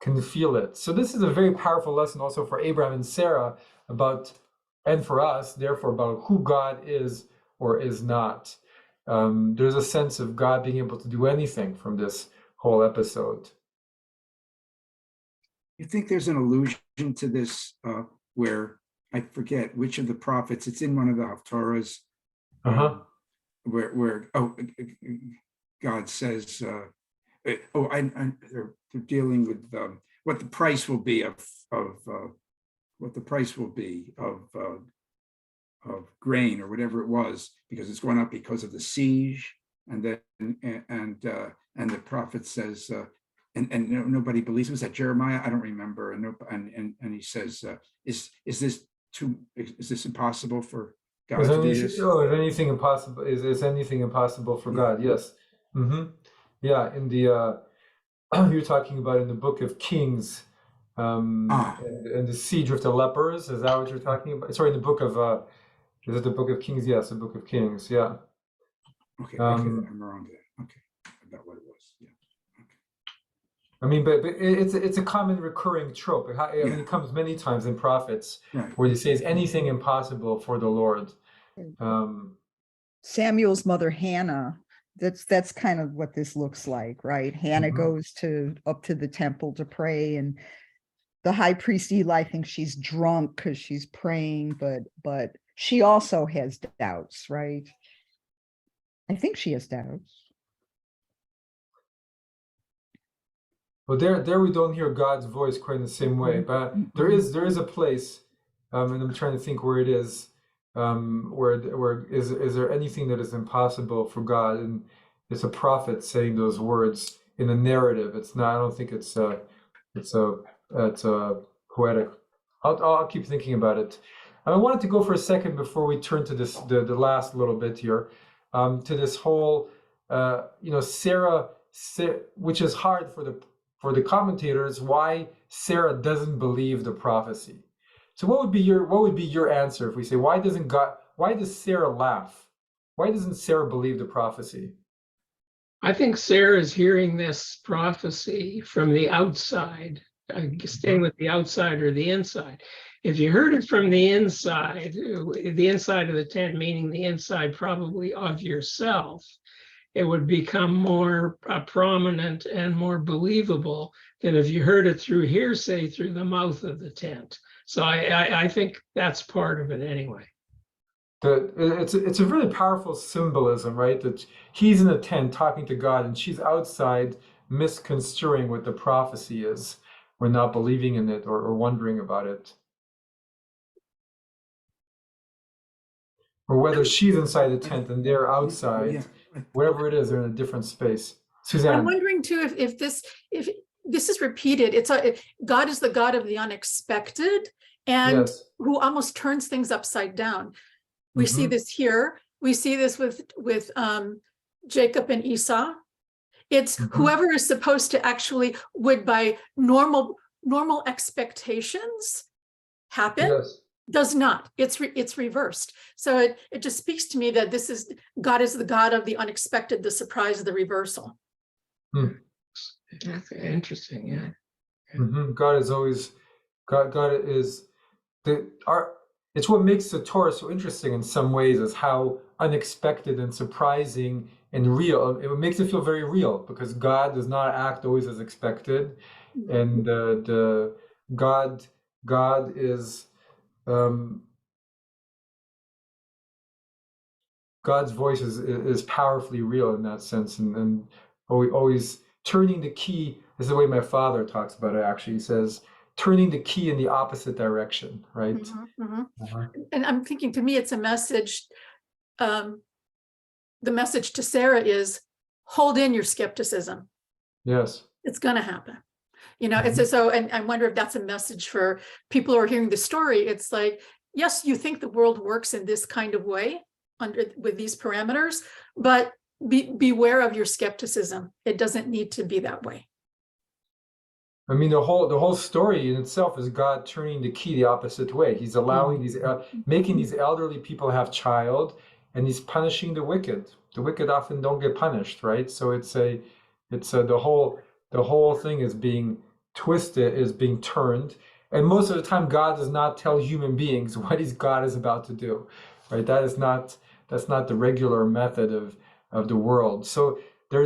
can feel it. So this is a very powerful lesson also for Abraham and Sarah and for us, therefore, about who God is or is not. There's a sense of God being able to do anything from this whole episode. You think there's an allusion to this where, I forget which of the prophets, it's in one of the Haftarahs, where God says, they're dealing with what the price will be of grain or whatever it was, because it's going up because of the siege, and the prophet says, and nobody believes him. Was that Jeremiah? I don't remember. And he says, is this impossible for God to do this? Is anything impossible? Is anything impossible for God? Yes. Yeah. In the you're talking about in the Book of Kings, and the siege of the lepers. Is that what you're talking about? Sorry, in the book of is it the Book of Kings? Yes, the Book of Kings. Yeah. Okay. I'm wrong there. Okay, about what it was. Yeah. Okay. I mean, but it's a common recurring trope. I mean, it comes many times in prophets, where he says anything impossible for the Lord. Samuel's mother, Hannah, that's kind of what this looks like, right? Hannah goes up to the temple to pray, and the high priest Eli thinks she's drunk because she's praying, but she also has doubts, right? I think she has doubts. Well, there we don't hear God's voice quite in the same way, but there is a place, and I'm trying to think where it is, where is there anything that is impossible for God? And it's a prophet saying those words in a narrative. It's not. I don't think it's poetic. I'll keep thinking about it. I wanted to go for a second before we turn to this the last little bit here, to this whole Sarah, which is hard for the commentators, why Sarah doesn't believe the prophecy. So what would be your answer if we say, why does Sarah laugh? Why doesn't Sarah believe the prophecy? I think Sarah is hearing this prophecy from the outside, staying with the outside or the inside. If you heard it from the inside of the tent, meaning the inside probably of yourself, it would become more prominent and more believable than if you heard it through hearsay through the mouth of the tent. So I think that's part of it anyway. It's a really powerful symbolism, right? That he's in a tent talking to God and she's outside misconstruing what the prophecy is, or not believing in it, or wondering about it. Or whether she's inside the tent and they're outside, Yeah. whatever it is, they're in a different space. Suzanne. I'm wondering too if this is repeated. God is the God of the unexpected, and Yes. who almost turns things upside down. We see this here. We see this with Jacob and Esau. It's whoever is supposed to actually would by normal expectations happen. Yes. Does not. It's reversed. So it just speaks to me that God is the God of the unexpected, the surprise, the reversal. Okay, interesting, yeah. God is always God is it's what makes the Torah so interesting in some ways, is how unexpected and surprising and real. It makes it feel very real because God does not act always as expected, and God is God's voice is powerfully real in that sense, and always turning the key. This is the way my father talks about it. Actually, he says turning the key in the opposite direction, right? And I'm thinking, to me, it's a message. The message to Sarah is hold in your skepticism. Yes, it's going to happen. It's so, and I wonder if that's a message for people who are hearing the story. It's like, yes, you think the world works in this kind of way with these parameters, but beware of your skepticism. It doesn't need to be that way. I mean, the whole story in itself is God turning the key the opposite way. He's allowing making these elderly people have child, and he's punishing the wicked. The wicked often don't get punished, right? So the whole thing is being twisted, is being turned, and most of the time God does not tell human beings what God is about to do, right? That's not the regular method of the world. So there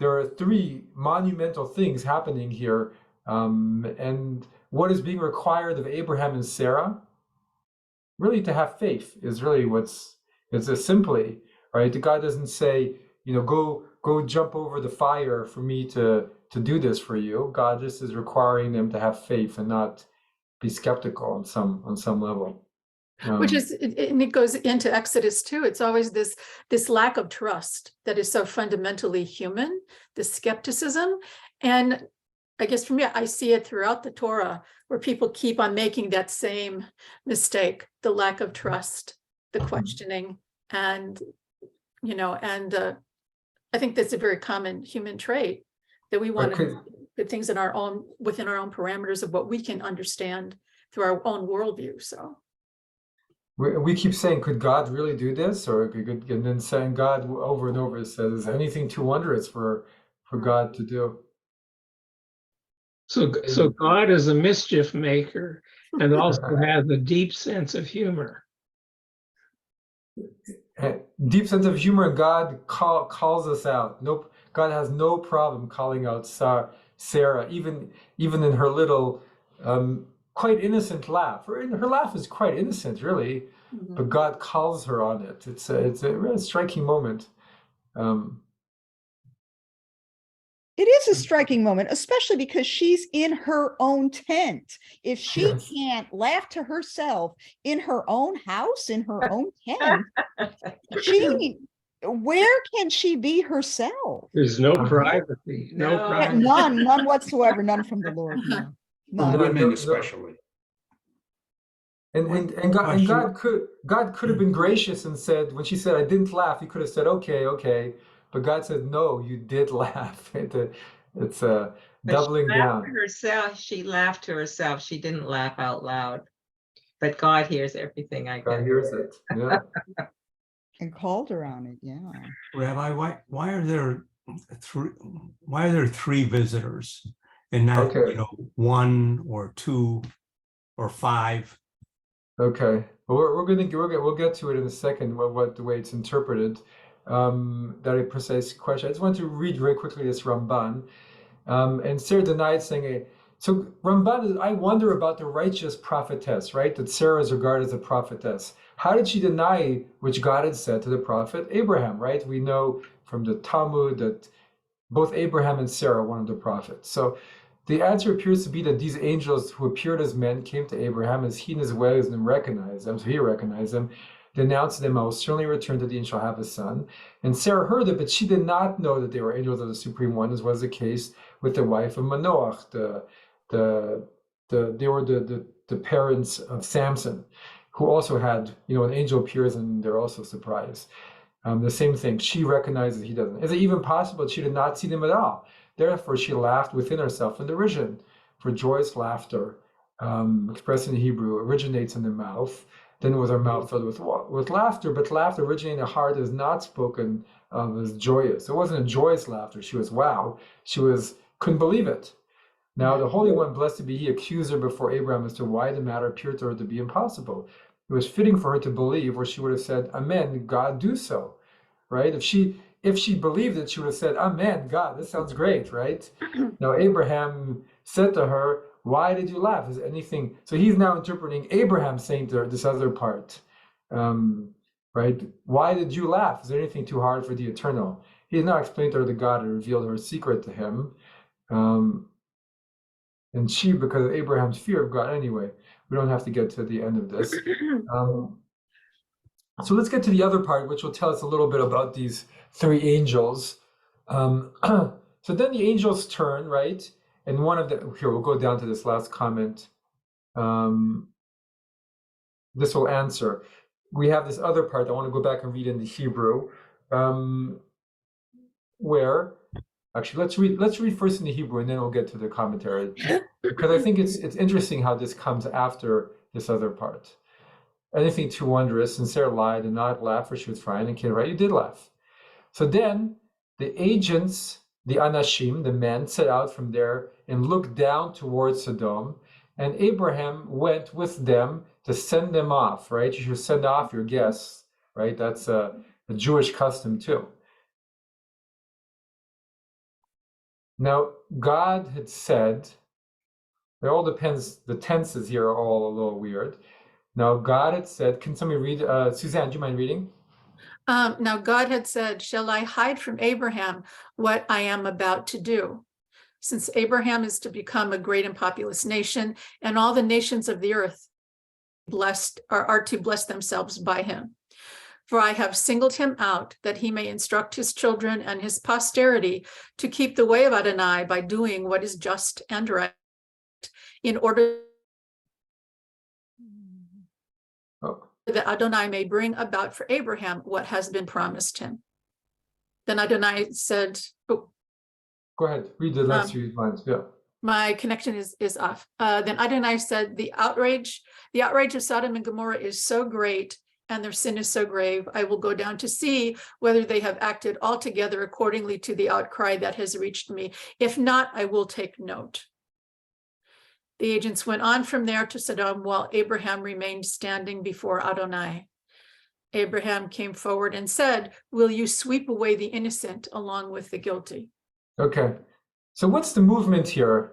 are three monumental things happening here, and what is being required of Abraham and Sarah, really to have faith, is really it's a simply, right? God doesn't say, go jump over the fire for me to do this for you. God just is requiring them to have faith and not be skeptical on some level. Which is, and it goes into Exodus too. It's always this lack of trust that is so fundamentally human, the skepticism. And I guess for me, I see it throughout the Torah, where people keep on making that same mistake, the lack of trust, the questioning, and I think that's a very common human trait, that we want to do things within our own parameters of what we can understand through our own worldview. So we keep saying, could God really do this? And then saying God over and over says, is anything too wondrous for God to do? So God is a mischief maker and also has a deep sense of humor. deep sense of humor. God calls us out. Nope. God has no problem calling out Sarah, even in her little, quite innocent laugh. Her laugh is quite innocent, really, but God calls her on it. It's a really striking moment. It is a striking moment, especially because she's in her own tent. If she Yes. can't laugh to herself in her own house, in her own tent, where can she be herself? There's no Uh-huh. privacy, no No. privacy. None whatsoever, none from the Lord. No, none. Women especially. And God could have been gracious and said, when she said, I didn't laugh, he could have said, okay. But God said, no, you did laugh. It's doubling down. She laughed to herself. She didn't laugh out loud. But God hears everything, I God guess. hears it. Yeah. And called her on it, yeah. Rabbi, why are there three visitors and not Okay. one or two or five? Okay. Well, we'll get to it in a second. What the way it's interpreted. That a precise question. I just want to read very quickly this Ramban. And Sarah denied, saying, so Ramban is, I wonder about the righteous prophetess, right? That Sarah is regarded as a prophetess. How did she deny which God had said to the prophet Abraham, right? We know from the Talmud that both Abraham and Sarah were one of the prophets. So the answer appears to be that these angels who appeared as men came to Abraham as he and his wives and recognized them. So he recognized them. They announced to them, I will certainly return to thee and shall have a son. And Sarah heard it, but she did not know that they were angels of the Supreme One, as was the case with the wife of Manoach. They were the parents of Samson, who also had, an angel appears and they're also surprised. The same thing. She recognizes he doesn't. Is it even possible that she did not see them at all? Therefore, she laughed within herself in derision. For joyous laughter, expressed in Hebrew, originates in the mouth. Then was her mouth filled with laughter, but laughter originating in the heart is not spoken of as joyous. It wasn't a joyous laughter. She was wow. She couldn't believe it. Now the Holy One, blessed be He, accused her before Abraham as to why the matter appeared to her to be impossible. It was fitting for her to believe, or she would have said, Amen, God, do so. Right? If she believed it, she would have said, Amen, God, this sounds great, right? Now Abraham said to her, why did you laugh? Is anything? So he's now interpreting Abraham saying to her this other part, right? Why did you laugh? Is there anything too hard for the Eternal? He's now explained to her that God had revealed her secret to him. And she, because of Abraham's fear of God, anyway, we don't have to get to the end of this. So let's get to the other part, which will tell us a little bit about these three angels. So then the angels turn, right? And one of the, here, we'll go down to this last comment. This will answer. We have this other part. I want to go back and read in the Hebrew, where, actually, let's read first in the Hebrew, and then we'll get to the commentary, because I think it's interesting how this comes after this other part. Anything too wondrous, and Sarah lied and not laugh, for she was fine and kid, right? You did laugh. So then the agents, the Anashim, the men, set out from there and looked down towards Sodom, and Abraham went with them to send them off, right? You should send off your guests, right? That's a Jewish custom too. Now, God had said, it all depends, the tenses here are all a little weird. Now, God had said, can somebody read? Suzanne, do you mind reading? Now God had said, shall I hide from Abraham what I am about to do? Since Abraham is to become a great and populous nation, and all the nations of the earth are to bless themselves by him. For I have singled him out that he may instruct his children and his posterity to keep the way of Adonai by doing what is just and right, in order that Adonai may bring about for Abraham what has been promised him. Then Adonai said, oh, go ahead, read the last few lines. Yeah. My connection is off. Then Adonai said, the outrage of Sodom and Gomorrah is so great, and their sin is so grave, I will go down to see whether they have acted altogether accordingly to the outcry that has reached me. If not, I will take note. The agents went on from there to Sodom while Abraham remained standing before Adonai. Abraham came forward and said, will you sweep away the innocent along with the guilty? Okay. So what's the movement here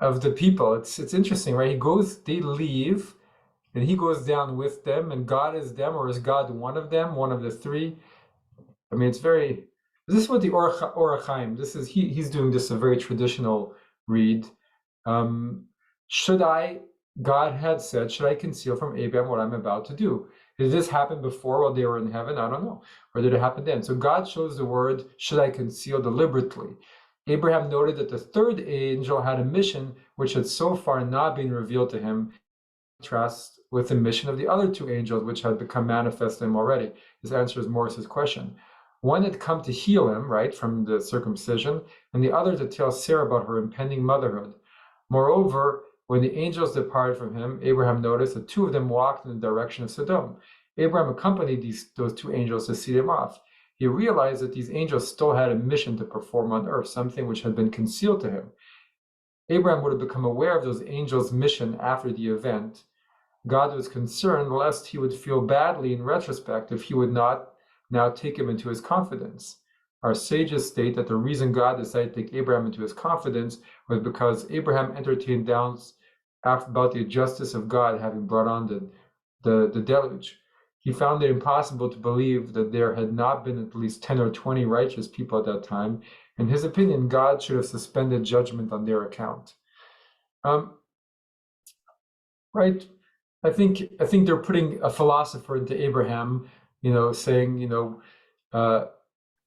of the people? It's interesting, right? They leave, and he goes down with them, and God is them, or is God one of them, one of the three? I mean, this is what the Or Chaim, he's doing this a very traditional read. God had said, should I conceal from Abraham what I'm about to do? Did this happen before while they were in heaven? I don't know. Or did it happen then? So God chose the word, should I conceal, deliberately. Abraham noted that the third angel had a mission which had so far not been revealed to him, in contrast with the mission of the other two angels, which had become manifest to him already. This answers Morris's question. One had come to heal him, right, from the circumcision, and the other to tell Sarah about her impending motherhood. Moreover, when the angels departed from him, Abraham noticed that two of them walked in the direction of Sodom. Abraham accompanied those two angels to see them off. He realized that these angels still had a mission to perform on earth, something which had been concealed to him. Abraham would have become aware of those angels' mission after the event. God was concerned lest he would feel badly in retrospect if he would not now take him into his confidence. Our sages state that the reason God decided to take Abraham into his confidence was because Abraham entertained doubts about the justice of God having brought on the deluge. He found it impossible to believe that there had not been at least 10 or 20 righteous people at that time. In his opinion, God should have suspended judgment on their account. Right? I think they're putting a philosopher into Abraham, saying,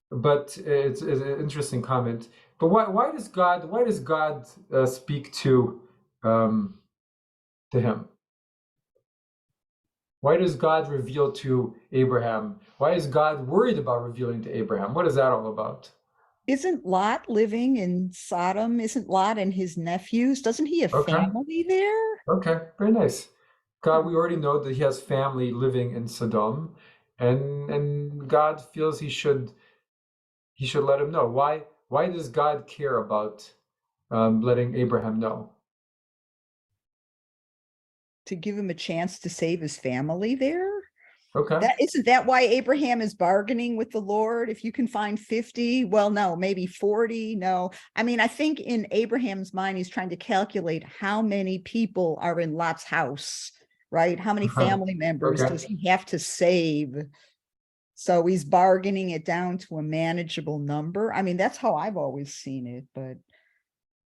but it's an interesting comment. But why does God speak to him? Why does God reveal to Abraham? Why is God worried about revealing to Abraham? What is that all about? Isn't Lot living in Sodom? Isn't Lot and his nephews? Doesn't he have family there? Okay, very nice. God, we already know that he has family living in Sodom, and God feels he should let him know. Why does God care about letting Abraham know? To give him a chance to save his family there? Okay. Isn't that why Abraham is bargaining with the Lord? If you can find 50, well, no, maybe 40. No. I mean, I think in Abraham's mind, he's trying to calculate how many people are in Lot's house, right? How many family members does he have to save? So he's bargaining it down to a manageable number. I mean, that's how I've always seen it, but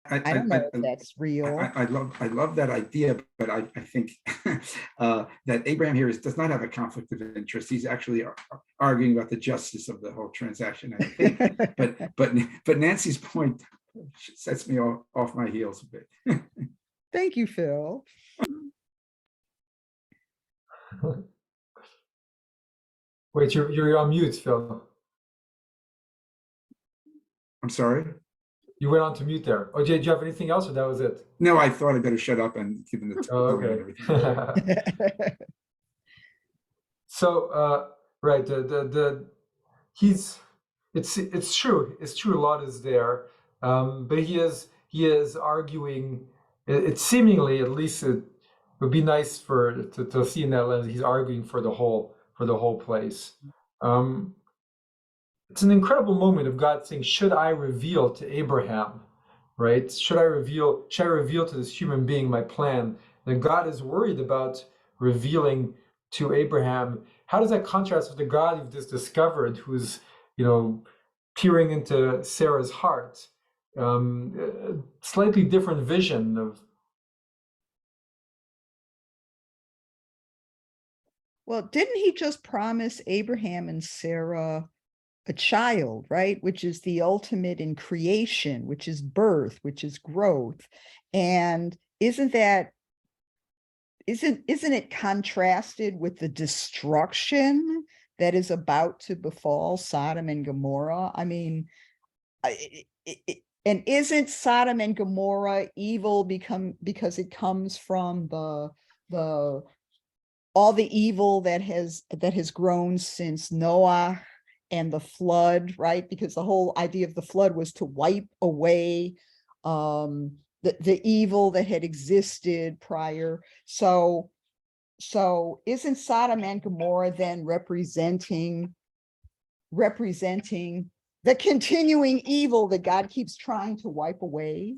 I don't know if that's real. I love that idea, but I think that Abraham here does not have a conflict of interest. He's actually arguing about the justice of the whole transaction, I think. but Nancy's point sets me off my heels a bit. Thank you, Phil. Wait, you're on mute, Phil. I'm sorry? You went on to mute there. Oh, did you have anything else, or that was it? No, I thought I better shut up and give him the okay. and everything. So, right, it's true. It's true. Lot is there, but he is arguing. It's seemingly, at least, it would be nice to see in that lens. He's arguing for the whole place. It's an incredible moment of God saying, should I reveal to Abraham, right? Should I reveal to this human being my plan? And God is worried about revealing to Abraham. How does that contrast with the God you've just discovered, who's, peering into Sarah's heart? Slightly different vision of. Well, didn't he just promise Abraham and Sarah a child, right? Which is the ultimate in creation, which is birth, which is growth. And isn't it contrasted with the destruction that is about to befall Sodom and Gomorrah? I mean, and isn't Sodom and Gomorrah evil because it comes from the all the evil that has grown since Noah and the flood, right? Because the whole idea of the flood was to wipe away the evil that had existed prior. So So isn't Sodom and Gomorrah then representing the continuing evil that God keeps trying to wipe away?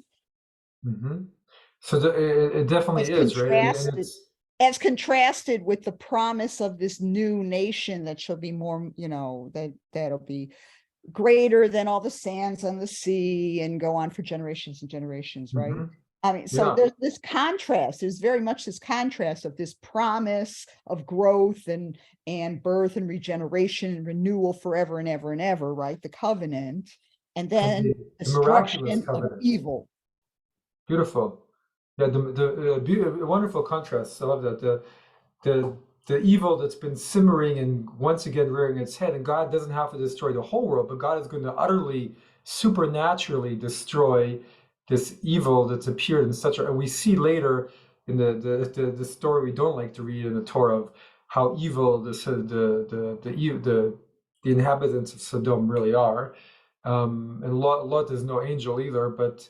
So it definitely is, right? And it's as contrasted with the promise of this new nation that shall be more, that'll be greater than all the sands on the sea and go on for generations and generations, right? I mean, so there's this contrast. There's very much this contrast of this promise of growth and birth and regeneration and renewal forever and ever and ever, right? The covenant, and then the miraculous destruction of covenant. evil. Beautiful. Yeah, the wonderful contrast. I love that. The evil that's been simmering and once again rearing its head, and God doesn't have to destroy the whole world, but God is going to utterly, supernaturally destroy this evil that's appeared in such a. And we see later in the story we don't like to read in the Torah of how evil the inhabitants of Sodom really are, and Lot is no angel either, but.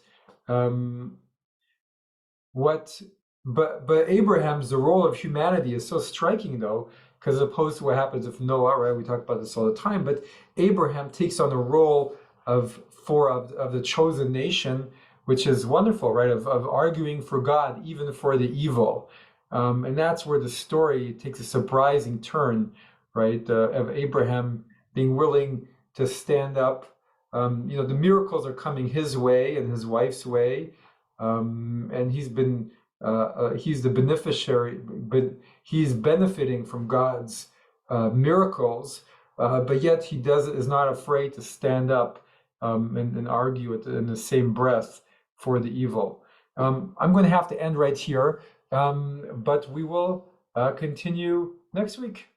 But Abraham's, the role of humanity is so striking though, because opposed to what happens with Noah, right? We talk about this all the time, but Abraham takes on the role of the chosen nation, which is wonderful, right? Of arguing for God, even for the evil. And that's where the story takes a surprising turn, right? Of Abraham being willing to stand up. The miracles are coming his way and his wife's way. And he's the beneficiary, but he's benefiting from God's miracles, but yet he is not afraid to stand up and argue in the same breath for the evil. I'm going to have to end right here, but we will continue next week.